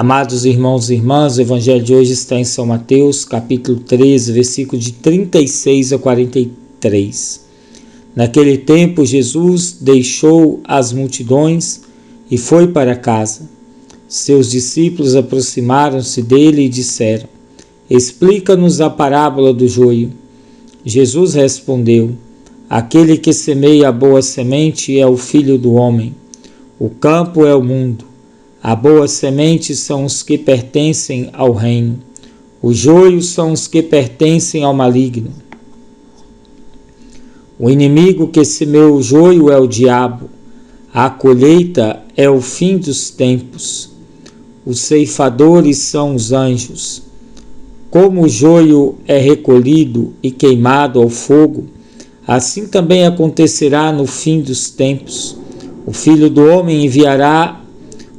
Amados irmãos e irmãs, o evangelho de hoje está em São Mateus, capítulo 13, versículo de 36 a 43. Naquele tempo, Jesus deixou as multidões e foi para casa. Seus discípulos aproximaram-se dele e disseram: Explica-nos a parábola do joio. Jesus respondeu: Aquele que semeia a boa semente é o Filho do Homem. O campo é o mundo. A boa semente são os que pertencem ao reino. Os joios são os que pertencem ao maligno. O inimigo que semeou o joio é o diabo. A colheita é o fim dos tempos. Os ceifadores são os anjos. Como o joio é recolhido e queimado ao fogo, assim também acontecerá no fim dos tempos. O Filho do Homem enviará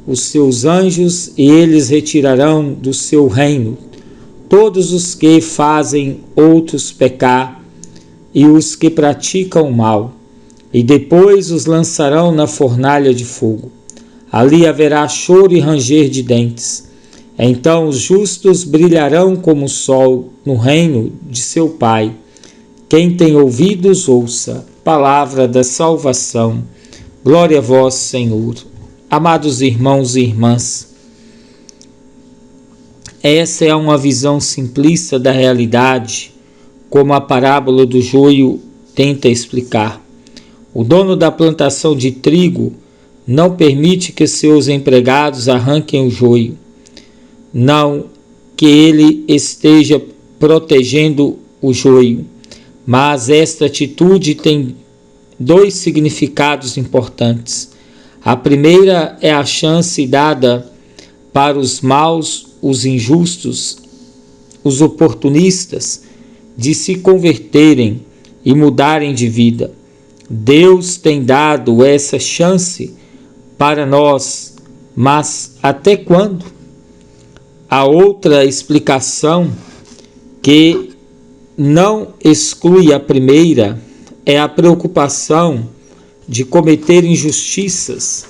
os seus anjos e eles retirarão do seu reino todos os que fazem outros pecar e os que praticam o mal, e depois os lançarão na fornalha de fogo. Ali haverá choro e ranger de dentes. Então os justos brilharão como o sol no reino de seu Pai. Quem tem ouvidos, ouça. Palavra da salvação. Glória a vós, Senhor. Amados irmãos e irmãs, essa é uma visão simplista da realidade, como a parábola do joio tenta explicar. O dono da plantação de trigo não permite que seus empregados arranquem o joio, não que ele esteja protegendo o joio, mas esta atitude tem dois significados importantes. A primeira é a chance dada para os maus, os injustos, os oportunistas, de se converterem e mudarem de vida. Deus tem dado essa chance para nós, mas até quando? A outra explicação, que não exclui a primeira, é a preocupação de cometer injustiças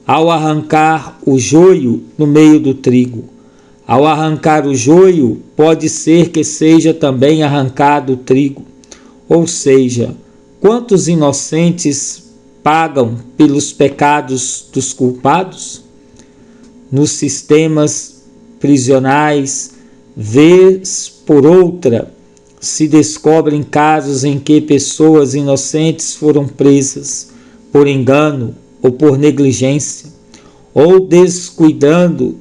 ao arrancar o joio no meio do trigo. Ao arrancar o joio, pode ser que seja também arrancado o trigo. Ou seja, quantos inocentes pagam pelos pecados dos culpados? Nos sistemas prisionais, vez por outra, se descobrem casos em que pessoas inocentes foram presas por engano ou por negligência, ou descuidado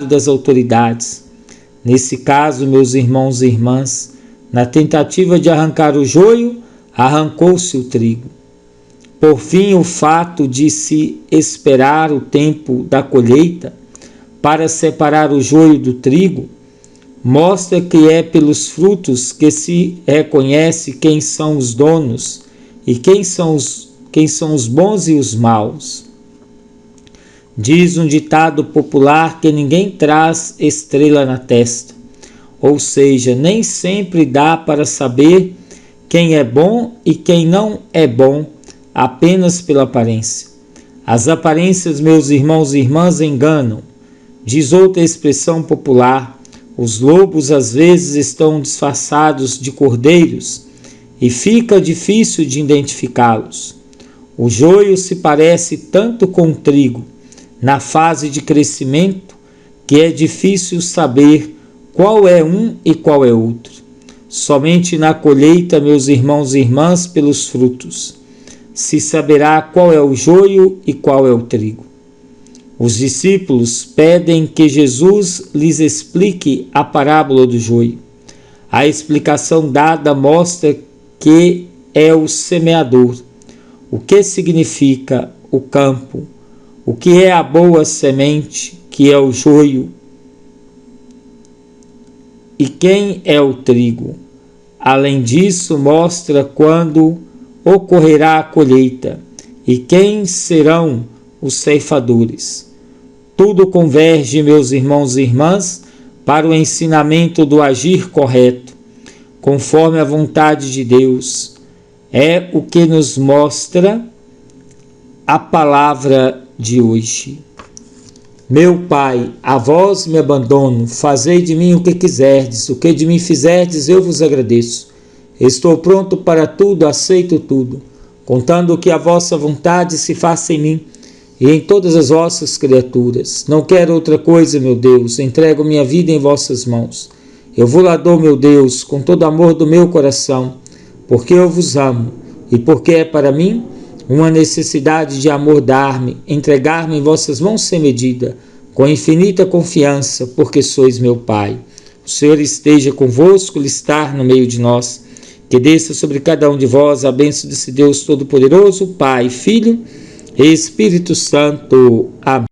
das autoridades. Nesse caso, meus irmãos e irmãs, na tentativa de arrancar o joio, arrancou-se o trigo. Por fim, o fato de se esperar o tempo da colheita para separar o joio do trigo mostra que é pelos frutos que se reconhece quem são os donos e quem são os bons e os maus. Diz um ditado popular que ninguém traz estrela na testa, ou seja, nem sempre dá para saber quem é bom e quem não é bom apenas pela aparência. As aparências, meus irmãos e irmãs, enganam. Diz outra expressão popular: os lobos às vezes estão disfarçados de cordeiros e fica difícil de identificá-los. O joio se parece tanto com o trigo na fase de crescimento que é difícil saber qual é um e qual é outro. Somente na colheita, meus irmãos e irmãs, pelos frutos, se saberá qual é o joio e qual é o trigo. Os discípulos pedem que Jesus lhes explique a parábola do joio. A explicação dada mostra que é o semeador, o que significa o campo, o que é a boa semente, que é o joio, e quem é o trigo. Além disso, mostra quando ocorrerá a colheita e quem serão os ceifadores. Tudo converge, meus irmãos e irmãs, para o ensinamento do agir correto, conforme a vontade de Deus. É o que nos mostra a palavra de hoje. Meu Pai, a vós me abandono, fazei de mim o que quiserdes, o que de mim fizerdes eu vos agradeço. Estou pronto para tudo, aceito tudo, contando que a vossa vontade se faça em mim e em todas as vossas criaturas. Não quero outra coisa, meu Deus, entrego minha vida em vossas mãos. Eu vou lá dou, meu Deus, com todo amor do meu coração, porque eu vos amo e porque é para mim uma necessidade de amor dar-me, entregar-me em vossas mãos sem medida, com infinita confiança, porque sois meu Pai. O Senhor esteja convosco, Ele está no meio de nós. Que desça sobre cada um de vós a bênção desse Deus Todo-Poderoso, Pai, Filho e Espírito Santo. Amém.